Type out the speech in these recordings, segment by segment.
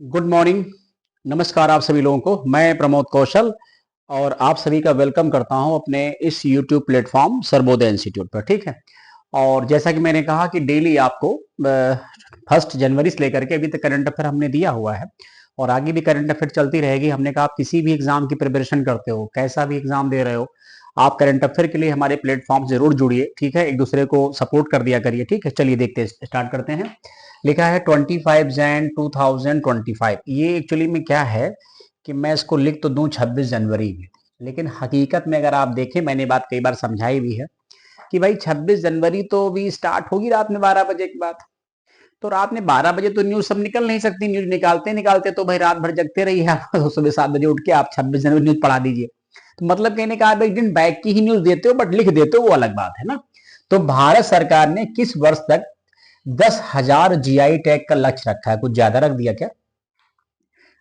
Good morning. नमस्कार आप सभी लोगों को। मैं प्रमोद कौशल और आप सभी का वेलकम करता हूं अपने इस यूट्यूब प्लेटफॉर्म सर्वोदय इंस्टीट्यूट पर। ठीक है। और जैसा कि मैंने कहा कि डेली आपको 1 जनवरी से लेकर के अभी तक करंट अफेयर हमने दिया हुआ है और आगे भी करंट अफेयर चलती रहेगी। हमने कहा आप किसी भी एग्जाम की प्रिपरेशन करते हो, कैसा भी एग्जाम दे रहे हो, आप करंट अफेयर के लिए हमारे प्लेटफॉर्म जरूर जुड़िए। ठीक है, एक दूसरे को सपोर्ट कर दिया करिए। ठीक है, चलिए देखते हैं, स्टार्ट करते हैं। लिखा है 25 जैन 2025। ये एक्चुअली में क्या है कि मैं इसको लिख तो दूं 26 जनवरी में, लेकिन हकीकत में अगर आप देखें, मैंने बात कई बार समझाई भी है कि भाई 26 जनवरी तो भी स्टार्ट होगी रात में 12 बजे के बाद। तो रात में 12 बजे तो न्यूज सब निकल नहीं सकती। न्यूज निकालते निकालते तो भाई रात भर जगते रहिए आप तो सुबह 7 बजे उठ के आप 26 जनवरी न्यूज पढ़ा दीजिए। तो मतलब कहने का आप एक दिन बैक की ही न्यूज देते हो बट लिख देते हो, वो अलग बात है ना। तो भारत सरकार ने किस वर्ष तक 10,000 जीआई टैग का लक्ष्य रखा है? कुछ ज्यादा रख दिया क्या?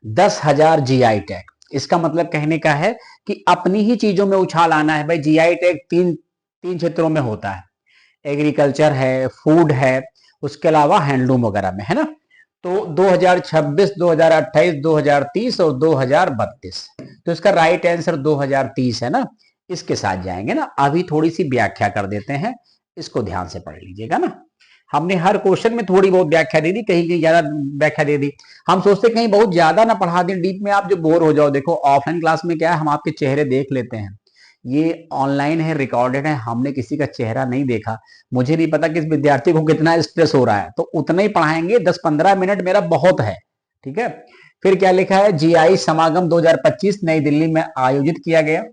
10,000 जीआई टैग, इसका मतलब कहने का है कि अपनी ही चीजों में उछाल आना है। भाई जीआई टैग तीन तीन क्षेत्रों में होता है, एग्रीकल्चर है, फूड है, उसके अलावा हैंडलूम वगैरह में, है ना। तो 2026, 2028, 2030 और 2032, तो इसका राइट आंसर 2030 है ना। इसके साथ जाएंगे ना। अभी थोड़ी सी व्याख्या कर देते हैं, इसको ध्यान से पढ़ लीजिएगा ना। हमने हर क्वेश्चन में थोड़ी बहुत व्याख्या दे दी, कहीं कहीं ज्यादा व्याख्या दे दी। हम सोचते कहीं बहुत ज्यादा ना पढ़ा दें डीप में, आप जो बोर हो जाओ। देखो ऑफलाइन क्लास में क्या है, हम आपके चेहरे देख लेते हैं। ये ऑनलाइन है, रिकॉर्डेड है, हमने किसी का चेहरा नहीं देखा। मुझे नहीं पता कि इस विद्यार्थी को कितना स्ट्रेस हो रहा है, तो उतना ही पढ़ाएंगे। 10-15 मिनट मेरा बहुत है। ठीक है। फिर क्या लिखा है, जीआई समागम 2025 नई दिल्ली में आयोजित किया गया।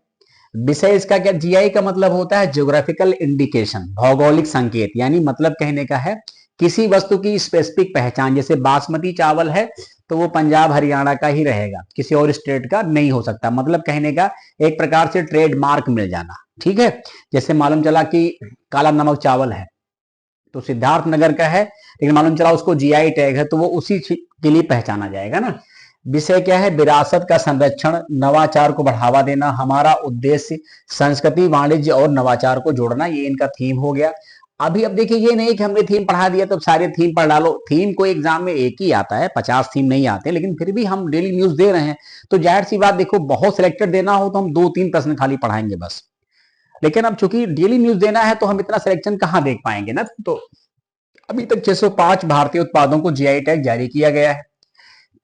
विषय इसका क्या? जीआई का मतलब होता है ज्योग्राफिकल इंडिकेशन, भौगोलिक संकेत। यानी मतलब कहने का है किसी वस्तु की स्पेसिफिक पहचान। जैसे बासमती चावल है तो वो पंजाब हरियाणा का ही रहेगा, किसी और स्टेट का नहीं हो सकता। मतलब कहने का एक प्रकार से ट्रेडमार्क मिल जाना। ठीक है। जैसे मालूम चला कि काला नमक चावल है तो सिद्धार्थ नगर का है, लेकिन मालूम चला उसको जीआई टैग है, तो वो उसी के लिए पहचाना जाएगा ना। विषय क्या है? विरासत का संरक्षण, नवाचार को बढ़ावा देना। हमारा उद्देश्य संस्कृति, वाणिज्य और नवाचार को जोड़ना, ये इनका थीम हो गया। अभी अब देखिए, ये नहीं कि हमने थीम पढ़ा दिया तो सारे थीम पढ़ डालो। थीम को एग्जाम में एक ही आता है, 50 थीम नहीं आते, लेकिन फिर भी हम डेली न्यूज दे रहे हैं तो जाहिर सी बात, देखो बहुत सिलेक्टेड देना हो तो हम 2-3 प्रश्न खाली पढ़ाएंगे बस। लेकिन अब चूंकि डेली न्यूज देना है तो हम इतना सिलेक्शन कहां देख पाएंगे ना। तो अभी तक 605 भारतीय उत्पादों को जीआई टैग जारी किया गया है।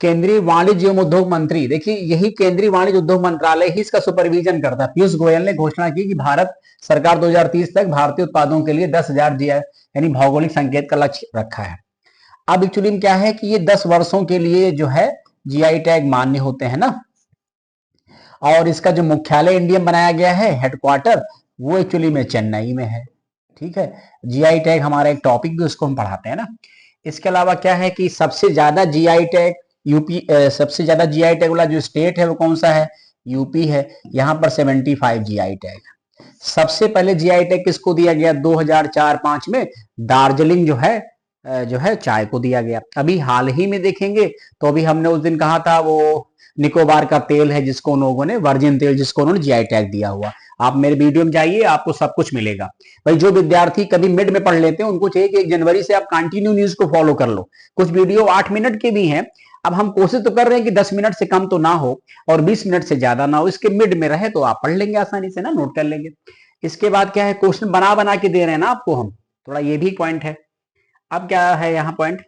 केंद्रीय वाणिज्य एवं उद्योग मंत्री, देखिए यही केंद्रीय वाणिज्य उद्योग मंत्रालय ही इसका सुपरविजन करता है। पीयूष गोयल ने घोषणा की कि भारत सरकार 2030 तक भारतीय उत्पादों के लिए 10,000 जीआई यानी भौगोलिक संकेत का लक्ष्य रखा है। अब एक्चुअली में क्या है कि ये 10 वर्षों के लिए जो है जीआई टैग मान्य होते हैं ना। और इसका जो मुख्यालय इंडिया में बनाया गया है, हेडक्वार्टर, वो एक्चुअली में चेन्नई में है। ठीक है। जीआई टैग हमारा एक टॉपिक भी, उसको हम पढ़ाते हैं ना। इसके अलावा क्या है कि सबसे ज्यादा जीआई टैग यूपी, सबसे ज्यादा जीआई टैग वाला जो स्टेट है वो कौन सा है? यूपी है। यहां पर 75 जीआई टैग। सबसे पहले जीआई टैग किसको दिया गया? 2004-5 में दार्जिलिंग जो है चाय को दिया गया। अभी हाल ही में देखेंगे तो अभी हमने उस दिन कहा था वो निकोबार का तेल है जिसको लोगों ने, वर्जिन तेल, जिसको उन्होंने जीआई टैग दिया हुआ। आप मेरे वीडियो में जाइए, आपको सब कुछ मिलेगा। भाई जो विद्यार्थी कभी मिड में पढ़ लेते हैं उनको चाहिए कि 1 जनवरी से आप कंटिन्यू न्यूज को फॉलो कर लो। कुछ वीडियो 8 मिनट के भी हैं। अब हम कोशिश तो कर रहे हैं कि 10 मिनट से कम तो ना हो और 20 मिनट से ज्यादा ना हो, इसके मिड में रहे तो आप पढ़ लेंगे आसानी से ना, नोट कर लेंगे। इसके बाद क्या है, क्वेश्चन बना बना के दे रहे हैं ना आपको हम, थोड़ा ये भी पॉइंट है। अब क्या है यहाँ पॉइंट,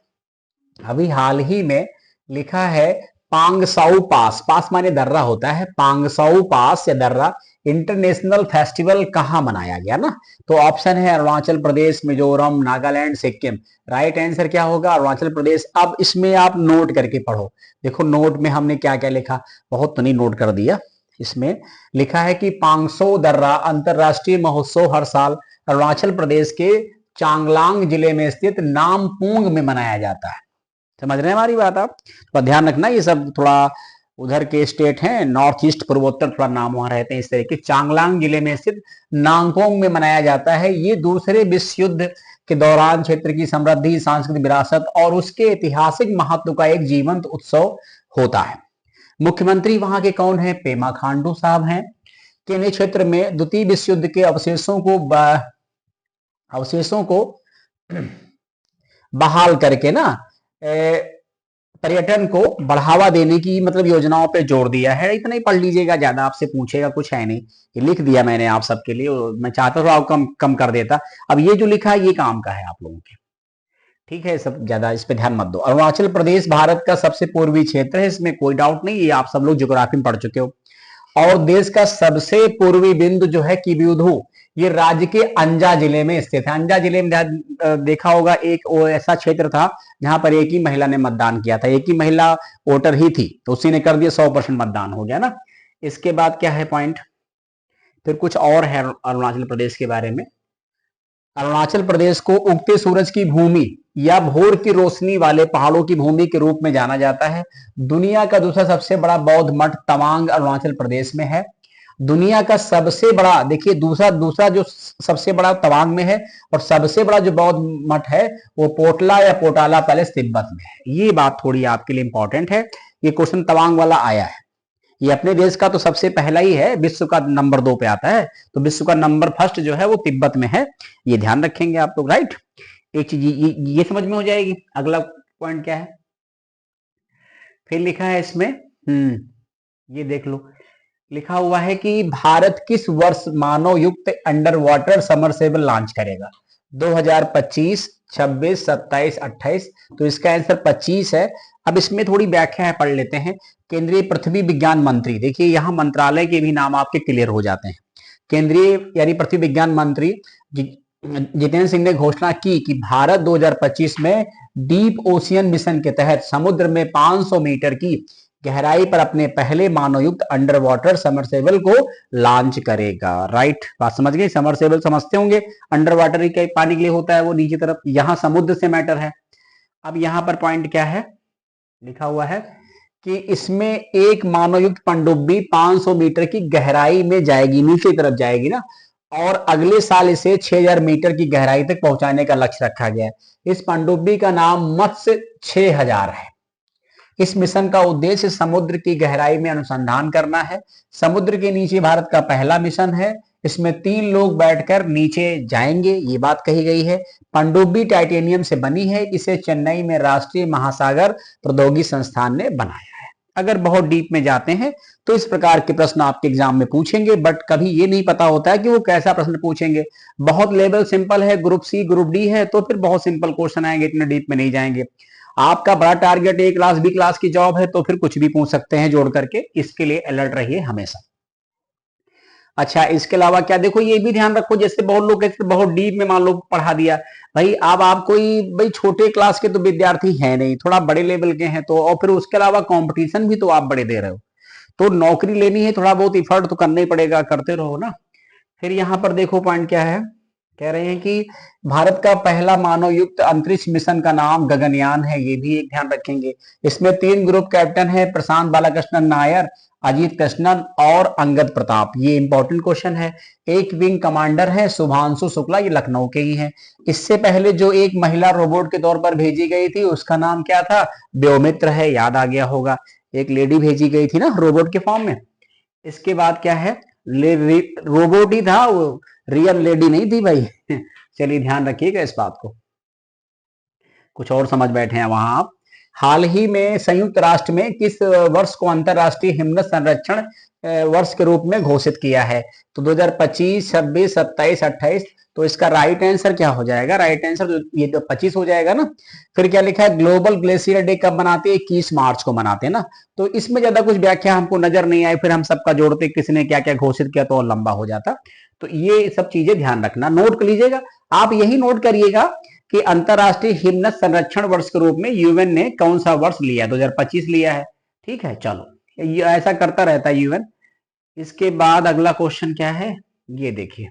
अभी हाल ही में लिखा है पांगसाउ पास, पास माने दर्रा होता है, पांगसाउ पास या दर्रा इंटरनेशनल फेस्टिवल कहां मनाया गया ना। तो ऑप्शन है अरुणाचल प्रदेश, मिजोरम, नागालैंड, सिक्किम। राइट आंसर क्या होगा? अरुणाचल प्रदेश। अब इसमें आप नोट करके पढ़ो। देखो नोट में हमने क्या क्या लिखा, बहुत तो नहीं नोट कर दिया। इसमें लिखा है कि पांगसो दर्रा अंतरराष्ट्रीय महोत्सव हर साल अरुणाचल प्रदेश के चांगलांग जिले में स्थित नामपूंग में मनाया जाता है। समझ रहे हैं हमारी बात आप? तो ध्यान रखना, ये सब थोड़ा उधर के स्टेट हैं, नॉर्थ ईस्ट पूर्वोत्तर, थोड़ा नाम वहां रहते हैं इस तरीके। चांगलांग जिले में स्थित नामपोंग में मनाया जाता है। ये दूसरे विश्व युद्ध के दौरान क्षेत्र की समृद्धि, सांस्कृतिक विरासत और उसके ऐतिहासिक महत्व का एक जीवंत उत्सव होता है। मुख्यमंत्री वहां के कौन है? पेमा खांडू साहब हैं। केने क्षेत्र में द्वितीय विश्व युद्ध के अवशेषों को बहाल करके ना पर्यटन को बढ़ावा देने की मतलब योजनाओं पे जोर दिया है। इतना ही पढ़ लीजिएगा, ज्यादा आपसे पूछेगा कुछ है नहीं, ये लिख दिया मैंने आप सबके लिए, और मैं चाहता था आप कम कम कर देता। अब ये जो लिखा है ये काम का है आप लोगों के, ठीक है, सब ज्यादा इस पे ध्यान मत दो। अरुणाचल प्रदेश भारत का सबसे पूर्वी क्षेत्र है, इसमें कोई डाउट नहीं, ये आप सब लोग ज्योग्राफी में पढ़ चुके हो। और देश का सबसे पूर्वी बिंदु जो है किबिधु, ये राज्य के अंजा जिले में स्थित है। अंजा जिले में देखा होगा, एक वो ऐसा क्षेत्र था जहां पर एक ही महिला ने मतदान किया था, एक ही महिला वोटर ही थी, तो उसी ने कर दिया, 100% मतदान हो गया ना। इसके बाद क्या है पॉइंट, फिर कुछ और है अरुणाचल प्रदेश के बारे में। अरुणाचल प्रदेश को उगते सूरज की भूमि या भोर की रोशनी वाले पहाड़ों की भूमि के रूप में जाना जाता है। दुनिया का दूसरा सबसे बड़ा बौद्ध मठ तवांग अरुणाचल प्रदेश में है। दुनिया का सबसे बड़ा, देखिए दूसरा दूसरा जो सबसे बड़ा तवांग में है, और सबसे बड़ा जो बौद्ध मठ है वो पोटला या पोटाला पैलेस तिब्बत में है। ये बात थोड़ी आपके लिए इंपॉर्टेंट है, ये क्वेश्चन तवांग वाला आया है। ये अपने देश का तो सबसे पहला ही है, विश्व का नंबर 2 पे आता है, तो विश्व का नंबर फर्स्ट जो है वो तिब्बत में है, ये ध्यान रखेंगे आप लोग, राइट। एक चीज ये समझ में हो जाएगी। अगला पॉइंट क्या है, फिर लिखा है इसमें, ये देख लो, लिखा हुआ है कि भारत किस वर्ष मानव युक्त अंडर वाटर समरसेबल लॉन्च करेगा। 2025, 26, 27, 28, तो इसका आंसर 25 है। अब इसमें थोड़ी व्याख्या है, पढ़ लेते हैं। केंद्रीय पृथ्वी विज्ञान मंत्री, देखिए यहां मंत्रालय के भी नाम आपके क्लियर हो जाते हैं। केंद्रीय यानी पृथ्वी विज्ञान मंत्री जितेंद्र सिंह ने घोषणा की कि भारत 2025 में डीप ओशियन मिशन के तहत समुद्र में 500 मीटर की गहराई पर अपने पहले मानवयुक्त अंडर वाटर समरसेबल को लॉन्च करेगा, राइट। बात समझ गए, समरसेबल समझते होंगे, अंडर वाटर ही पानी के लिए होता है वो नीचे तरफ, यहां समुद्र से मैटर है। अब यहां पर पॉइंट क्या है, लिखा हुआ है कि इसमें एक मानवयुक्त पनडुब्बी 500 मीटर की गहराई में जाएगी, नीचे तरफ जाएगी ना, और अगले साल इसे 6000 मीटर की गहराई तक पहुंचाने का लक्ष्य रखा गया है। इस पनडुब्बी का नाम मत्स्य 6000 है। इस मिशन का उद्देश्य समुद्र की गहराई में अनुसंधान करना है। समुद्र के नीचे भारत का पहला मिशन है। इसमें 3 लोग बैठकर नीचे जाएंगे, ये बात कही गई है। पनडुब्बी टाइटेनियम से बनी है, इसे चेन्नई में राष्ट्रीय महासागर प्रौद्योगिकी संस्थान ने बनाया है। अगर बहुत डीप में जाते हैं तो इस प्रकार के प्रश्न आपके एग्जाम में पूछेंगे, बट कभी ये नहीं पता होता है कि वो कैसा प्रश्न पूछेंगे। बहुत लेवल सिंपल है, ग्रुप सी ग्रुप डी है, तो फिर बहुत सिंपल क्वेश्चन आएंगे, इतने डीप में नहीं जाएंगे। आपका बड़ा टारगेट ए क्लास बी क्लास की जॉब है, तो फिर कुछ भी पूछ सकते हैं जोड़ करके, इसके लिए अलर्ट रहिए हमेशा। अच्छा, इसके अलावा क्या, देखो ये भी ध्यान रखो, जैसे बहुत लोग कहते बहुत डीप में मान लो पढ़ा दिया, भाई अब आप कोई भाई छोटे क्लास के तो विद्यार्थी है नहीं, थोड़ा बड़े लेवल के हैं, तो और फिर उसके अलावा कंपटीशन भी तो आप बड़े दे रहे हो, तो नौकरी लेनी है, थोड़ा बहुत इफर्ट तो करना ही पड़ेगा, करते रहो ना। फिर यहां पर देखो पॉइंट क्या है, कह रहे हैं कि भारत का पहला मानव युक्त अंतरिक्ष मिशन का नाम गगनयान है, ये भी एक ध्यान रखेंगे। इसमें 3 ग्रुप कैप्टन है, प्रशांत बालकृष्णन नायर, अजीत कृष्णन और अंगद प्रताप, ये इंपॉर्टेंट क्वेश्चन है। एक विंग कमांडर है शुभांशु शुक्ला, ये लखनऊ के ही हैं। इससे पहले जो एक महिला रोबोट के तौर पर भेजी गई थी उसका नाम क्या था, व्योमित्र है, याद आ गया होगा, एक लेडी भेजी गई थी ना रोबोट के फॉर्म में। इसके बाद क्या है, रोबोट ही था वो, रियल लेडी नहीं थी भाई चलिए ध्यान रखिएगा इस बात को, कुछ और समझ बैठे हैं वहां आप। हाल ही में संयुक्त राष्ट्र में किस वर्ष को अंतरराष्ट्रीय हिमनद संरक्षण वर्ष के रूप में घोषित किया है, तो 2025, 26, 27, 28, तो इसका राइट आंसर क्या हो जाएगा, राइट आंसर तो ये तो 25 हो जाएगा ना। फिर क्या लिखा है, ग्लोबल ग्लेशियर डे कब मनाते हैं, 21 मार्च को मनाते हैं ना, तो इसमें ज्यादा कुछ व्याख्या हमको नजर नहीं आई, फिर हम सबका जोड़ते किसने क्या क्या घोषित किया तो और लंबा हो जाता। तो ये सब चीजें ध्यान रखना, नोट कर लीजिएगा, आप यही नोट करिएगा कि अंतरराष्ट्रीय हिमनद संरक्षण वर्ष के रूप में यूएन ने कौन सा वर्ष लिया, 2025 लिया है, ठीक है। चलो ये ऐसा करता रहता है यूएन। इसके बाद अगला क्वेश्चन क्या है, ये देखिए,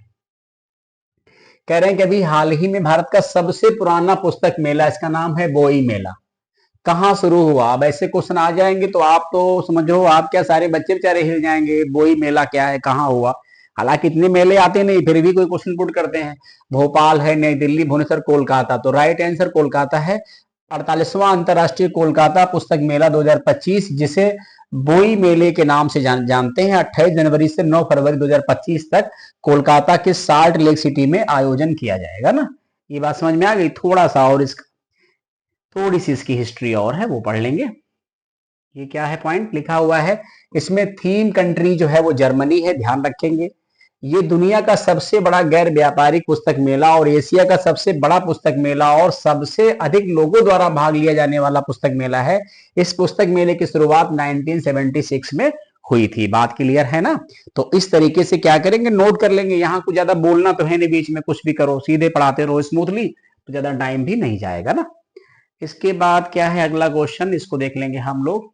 कह रहे हैं कि अभी हाल ही में भारत का सबसे पुराना पुस्तक मेला, इसका नाम है बोई मेला, कहाँ शुरू हुआ। अब ऐसे क्वेश्चन आ जाएंगे तो आप तो समझो आप क्या सारे बच्चे बेचारे हिल जाएंगे, बोई मेला क्या है, कहाँ हुआ। हालांकि इतने मेले आते नहीं, फिर भी कोई क्वेश्चन पुट करते हैं। भोपाल है, नई दिल्ली, भुवनेश्वर, कोलकाता, तो राइट आंसर कोलकाता है। 48वां अंतरराष्ट्रीय कोलकाता पुस्तक मेला 2025, जिसे बोई मेले के नाम से जानते हैं, 28 जनवरी से 9 फरवरी 2025 तक कोलकाता के साल्ट लेक सिटी में आयोजन किया जाएगा ना। ये बात समझ में आ गई, थोड़ा सा और इसका थोड़ी सी इसकी हिस्ट्री और है, वो पढ़ लेंगे। ये क्या है, पॉइंट लिखा हुआ है इसमें, थीम कंट्री जो है वो जर्मनी है, ध्यान रखेंगे। ये दुनिया का सबसे बड़ा गैर व्यापारिक पुस्तक मेला और एशिया का सबसे बड़ा पुस्तक मेला और सबसे अधिक लोगों द्वारा भाग लिया जाने वाला पुस्तक मेला है। इस पुस्तक मेले की शुरुआत 1976 में हुई थी। बात क्लियर है ना? तो इस तरीके से क्या करेंगे, नोट कर लेंगे। यहाँ कुछ ज्यादा बोलना तो है नहीं, बीच में कुछ भी करो, सीधे पढ़ाते रहो स्मूथली, तो ज्यादा टाइम भी नहीं जाएगा ना। इसके बाद क्या है अगला क्वेश्चन, इसको देख लेंगे हम लोग।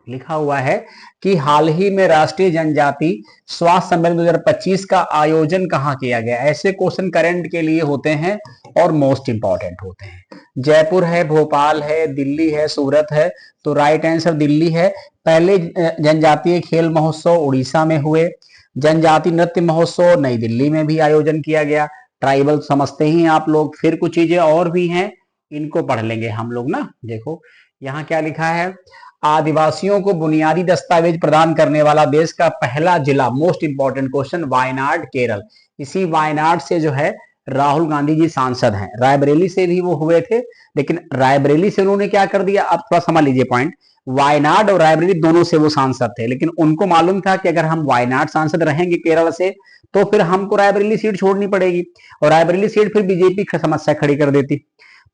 लिखा हुआ है कि हाल ही में राष्ट्रीय जनजाति स्वास्थ्य सम्मेलन 2025 का आयोजन कहाँ किया गया। ऐसे क्वेश्चन करंट के लिए होते हैं और मोस्ट इंपॉर्टेंट होते हैं। जयपुर है, भोपाल है, दिल्ली है, सूरत है। तो राइट आंसर दिल्ली है। पहले जनजातीय खेल महोत्सव उड़ीसा में हुए। जनजातीय नृत्य महोत्सव नई दिल्ली में भी आयोजन किया गया। ट्राइबल समझते ही आप लोग। फिर कुछ चीजें और भी हैं, इनको पढ़ लेंगे हम लोग ना। देखो यहाँ क्या लिखा है, आदिवासियों को बुनियादी दस्तावेज प्रदान करने वाला देश का पहला जिला, most important question, Wayanad Kerala. इसी वायनाड से जो है राहुल गांधी जी सांसद हैं। रायबरेली से भी वो हुए थे, लेकिन रायबरेली से उन्होंने क्या कर दिया, आप थोड़ा समझ लीजिए पॉइंट। वायनाड और रायबरेली दोनों से वो सांसद थे, लेकिन उनको मालूम था कि अगर हम वायनाड सांसद रहेंगे केरल से तो फिर हमको रायबरेली सीट छोड़नी पड़ेगी, और रायबरेली सीट फिर बीजेपी समस्या खड़ी कर देती।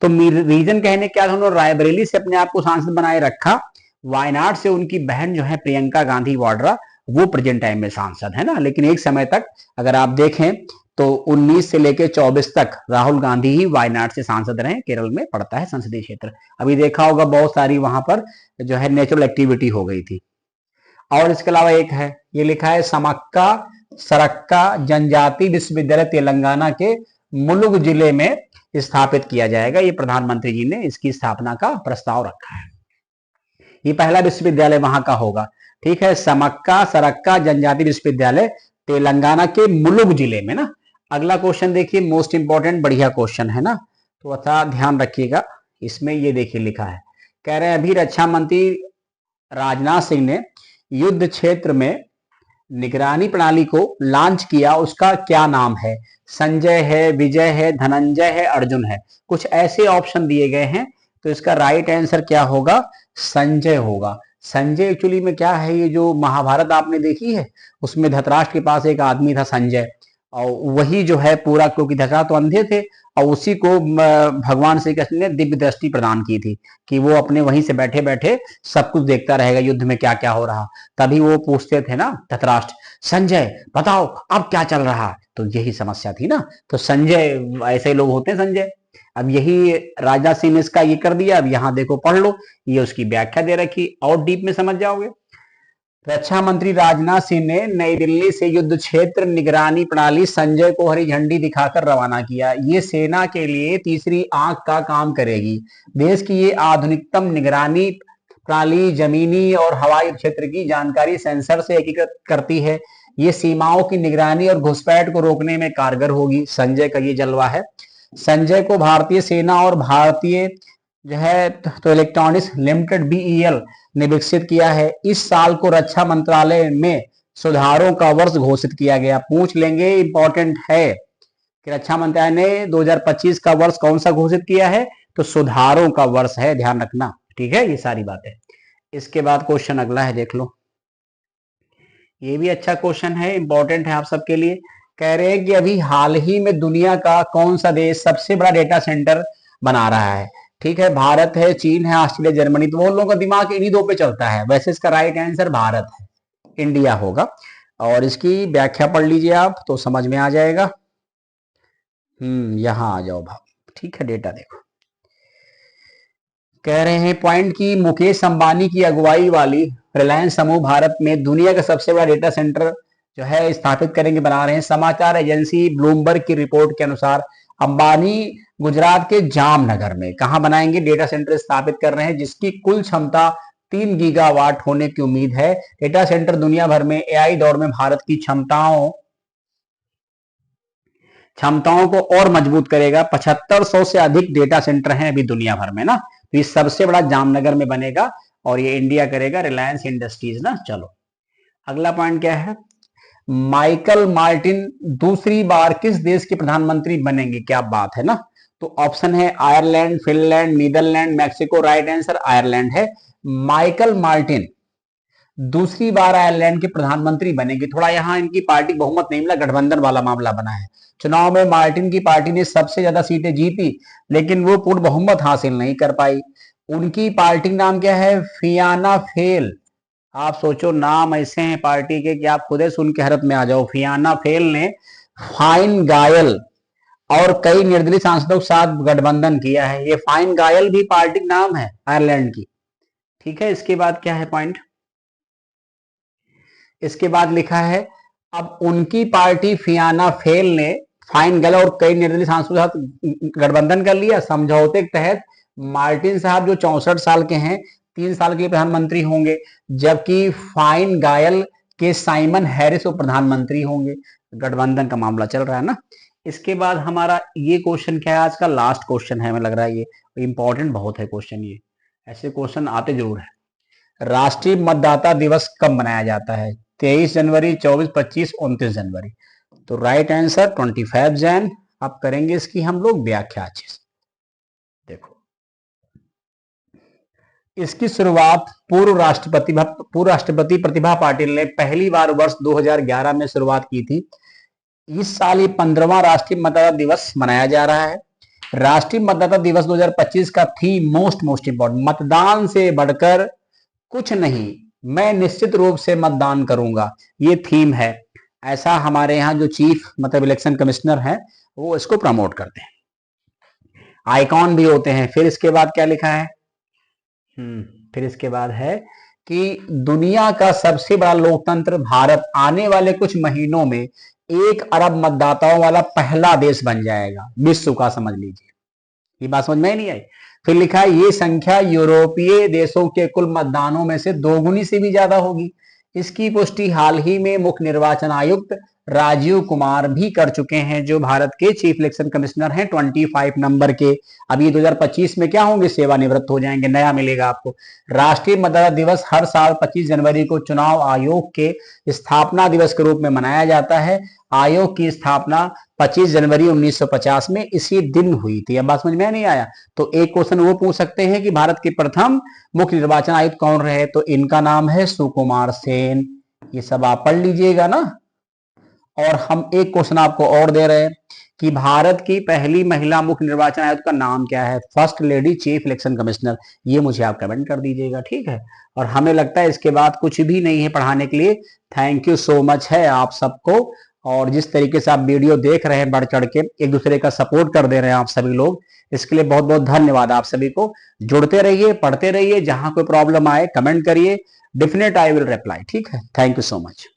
तो रीजन कहने क्या था, उन्होंने रायबरेली से अपने आप को सांसद बनाए रखा। वायनाड से उनकी बहन जो है प्रियंका गांधी वाड्रा, वो प्रेजेंट टाइम में सांसद है ना। लेकिन एक समय तक अगर आप देखें तो 19 से लेकर 24 तक राहुल गांधी ही वायनाड से सांसद रहे। केरल में पड़ता है संसदीय क्षेत्र। अभी देखा होगा बहुत सारी वहां पर जो है नेचुरल एक्टिविटी हो गई थी। और इसके अलावा एक है, ये लिखा है समक्का सरक्का जनजाति विश्वविद्यालय तेलंगाना के मुलुगु जिले में स्थापित किया जाएगा। ये प्रधानमंत्री जी ने इसकी स्थापना का प्रस्ताव रखा है। ये पहला विश्वविद्यालय वहां का होगा। ठीक है, समक्का सरक्का जनजाति विश्वविद्यालय तेलंगाना के मुलुगु जिले में ना। अगला क्वेश्चन देखिए, मोस्ट इंपॉर्टेंट, बढ़िया क्वेश्चन है ना, तो अच्छा ध्यान रखिएगा। इसमें ये देखिए लिखा है, कह रहे हैं अभी रक्षा मंत्री राजनाथ सिंह ने युद्ध क्षेत्र में निगरानी प्रणाली को लॉन्च किया, उसका क्या नाम है। संजय है, विजय है, धनंजय है, अर्जुन है। कुछ ऐसे ऑप्शन दिए गए हैं, तो इसका राइट आंसर क्या होगा, संजय होगा। संजय एक्चुअली में क्या है, ये जो महाभारत आपने देखी है उसमें धृतराष्ट्र के पास एक आदमी था संजय, और वही जो है पूरा, क्योंकि धृतराष्ट्र तो अंधे थे और उसी को भगवान श्री कृष्ण ने दिव्य दृष्टि प्रदान की थी कि वो अपने वहीं से बैठे बैठे सब कुछ देखता रहेगा युद्ध में क्या क्या हो रहा। तभी वो पूछते थे ना धृतराष्ट्र, संजय बताओ अब क्या चल रहा, तो यही समस्या थी ना। तो संजय, ऐसे लोग होते हैं संजय। अब यही राजनाथ सिंह ने इसका ये कर दिया। अब यहाँ देखो पढ़ लो, ये उसकी व्याख्या दे रखी, और डीप में समझ जाओगे। रक्षा मंत्री राजनाथ सिंह ने नई दिल्ली से युद्ध क्षेत्र निगरानी प्रणाली संजय को हरी झंडी दिखाकर रवाना किया। ये सेना के लिए तीसरी आंख का काम करेगी। देश की ये आधुनिकतम निगरानी प्रणाली जमीनी और हवाई क्षेत्र की जानकारी सेंसर से एकीकृत करती है। ये सीमाओं की निगरानी और घुसपैठ को रोकने में कारगर होगी। संजय का ये जलवा है। संजय को भारतीय सेना और भारतीय जो है तो इलेक्ट्रॉनिक्स लिमिटेड बीईएल ने विकसित किया है। इस साल को रक्षा मंत्रालय में सुधारों का वर्ष घोषित किया गया। पूछ लेंगे, इंपॉर्टेंट है कि रक्षा मंत्रालय ने 2025 का वर्ष कौन सा घोषित किया है, तो सुधारों का वर्ष है, ध्यान रखना। ठीक है, ये सारी बातें। इसके बाद क्वेश्चन अगला है, देख लो। ये भी अच्छा क्वेश्चन है, इंपॉर्टेंट है आप सबके लिए। कह रहे हैं कि अभी हाल ही में दुनिया का कौन सा देश सबसे बड़ा डेटा सेंटर बना रहा है। ठीक है, भारत है, चीन है, ऑस्ट्रेलिया, जर्मनी। तो वो लोगों का दिमाग इन्हीं दो पे चलता है। वैसे इसका राइट आंसर भारत है, इंडिया होगा। और इसकी व्याख्या पढ़ लीजिए आप तो समझ में आ जाएगा। यहां आ जाओ भाव। ठीक है, डेटा देखो। कह रहे हैं पॉइंट की मुकेश अंबानी की अगुवाई वाली रिलायंस समूह भारत में दुनिया का सबसे बड़ा डेटा सेंटर जो है स्थापित करेंगे, बना रहे हैं। समाचार एजेंसी ब्लूमबर्ग की रिपोर्ट के अनुसार अंबानी गुजरात के जामनगर में कहां बनाएंगे, डेटा सेंटर स्थापित कर रहे हैं, जिसकी कुल क्षमता 3 गीगावाट होने की उम्मीद है। डेटा सेंटर दुनिया भर में एआई दौर में भारत की क्षमताओं को और मजबूत करेगा। 7500 से अधिक डेटा सेंटर हैं अभी दुनिया भर में ना। तो ये सबसे बड़ा जामनगर में बनेगा और ये इंडिया करेगा, रिलायंस इंडस्ट्रीज ना। चलो अगला पॉइंट क्या है, माइकल मार्टिन दूसरी बार किस देश के प्रधानमंत्री बनेंगे, क्या बात है ना। तो ऑप्शन है Ireland, Finland, Netherland, Mexico. Right answer Ireland है। माइकल मार्टिन दूसरी बार आयरलैंड के प्रधानमंत्री बनेंगे। थोड़ा यहां इनकी पार्टी बहुमत नहीं मिला, गठबंधन वाला मामला बना है। चुनाव में मार्टिन की पार्टी ने सबसे ज्यादा सीटें जीती, लेकिन वो पूर्ण बहुमत हासिल नहीं कर पाई। उनकी पार्टी नाम क्या है? फियाना फेल। आप सोचो, नाम ऐसे हैं पार्टी के कि आप खुद सुन के हैरत में आ जाओ। फियाना फेल ने फाइन गायल और कई निर्दलीय सांसदों के साथ गठबंधन किया है। ये फाइन गायल भी पार्टी नाम है आयरलैंड की। ठीक है, इसके बाद क्या है पॉइंट? इसके बाद लिखा है अब उनकी पार्टी फियाना फेल ने फाइन गल और कई निर्दलीय सांसदों के साथ गठबंधन कर लिया। समझौते के तहत मार्टिन साहब जो 64 साल के हैं 3 साल के लिए प्रधानमंत्री होंगे, जबकि फाइन गायल के साइमन हैरिस वो प्रधानमंत्री होंगे। गठबंधन का मामला चल रहा है ना। इसके बाद हमारा ये क्वेश्चन क्या है? आज का लास्ट क्वेश्चन है, हमें लग रहा है ये इंपॉर्टेंट बहुत है क्वेश्चन। ये ऐसे क्वेश्चन आते जरूर है। राष्ट्रीय मतदाता दिवस कब मनाया जाता है? 23 जनवरी, 24, 25, 29 जनवरी। तो राइट आंसर 25 जैन। अब करेंगे इसकी हम लोग व्याख्या अच्छे से। देखो, इसकी शुरुआत पूर्व राष्ट्रपति प्रतिभा पाटिल ने पहली बार वर्ष 2011 में शुरुआत की थी। इस साल ये 15वां राष्ट्रीय मतदाता दिवस मनाया जा रहा है। राष्ट्रीय मतदाता दिवस 2025 का थीम मोस्ट इंपॉर्टेंट, मतदान से बढ़कर कुछ नहीं, मैं निश्चित रूप से मतदान करूंगा, ये थीम है। ऐसा हमारे यहाँ जो चीफ मतलब इलेक्शन कमिश्नर है वो इसको प्रमोट करते हैं। आइकॉन भी होते हैं। फिर इसके बाद क्या लिखा है? फिर इसके बाद है कि दुनिया का सबसे बड़ा लोकतंत्र भारत आने वाले कुछ महीनों में 1 अरब मतदाताओं वाला पहला देश बन जाएगा, विश्व का, समझ लीजिए। ये बात समझ में नहीं आई? फिर लिखा है ये संख्या यूरोपीय देशों के कुल मतदानों में से 2 गुनी से भी ज्यादा होगी। इसकी पुष्टि हाल ही में मुख्य निर्वाचन आयुक्त राजीव कुमार भी कर चुके हैं, जो भारत के चीफ इलेक्शन कमिश्नर हैं 25 नंबर के। अभी 2025 में क्या होंगे? सेवानिवृत्त हो जाएंगे, नया मिलेगा आपको। राष्ट्रीय मतदाता दिवस हर साल 25 जनवरी को चुनाव आयोग के स्थापना दिवस के रूप में मनाया जाता है। आयोग की स्थापना 25 जनवरी 1950 में इसी दिन हुई थी। अब बात समझ में नहीं आया तो एक क्वेश्चन वो पूछ सकते हैं कि भारत के प्रथम मुख्य निर्वाचन आयुक्त कौन रहे? तो इनका नाम है सुकुमार सेन। ये सब आप पढ़ लीजिएगा ना। और हम एक क्वेश्चन आपको और दे रहे हैं कि भारत की पहली महिला मुख्य निर्वाचन आयुक्त का नाम क्या है? First lady chief election commissioner. ये मुझे आप कमेंट कर दीजिएगा, ठीक है। और हमें लगता है इसके बाद कुछ भी नहीं है पढ़ाने के लिए। थैंक यू सो मच है आप सबको। और जिस तरीके से आप वीडियो देख रहे हैं बढ़ चढ़ के, एक दूसरे का सपोर्ट कर दे रहे हैं आप सभी लोग, इसके लिए बहुत बहुत धन्यवाद आप सभी को। जुड़ते रहिए, पढ़ते रहिए, जहां कोई प्रॉब्लम आए कमेंट करिए, डेफिनेट आई विल रिप्लाई, ठीक है। Thank you so much.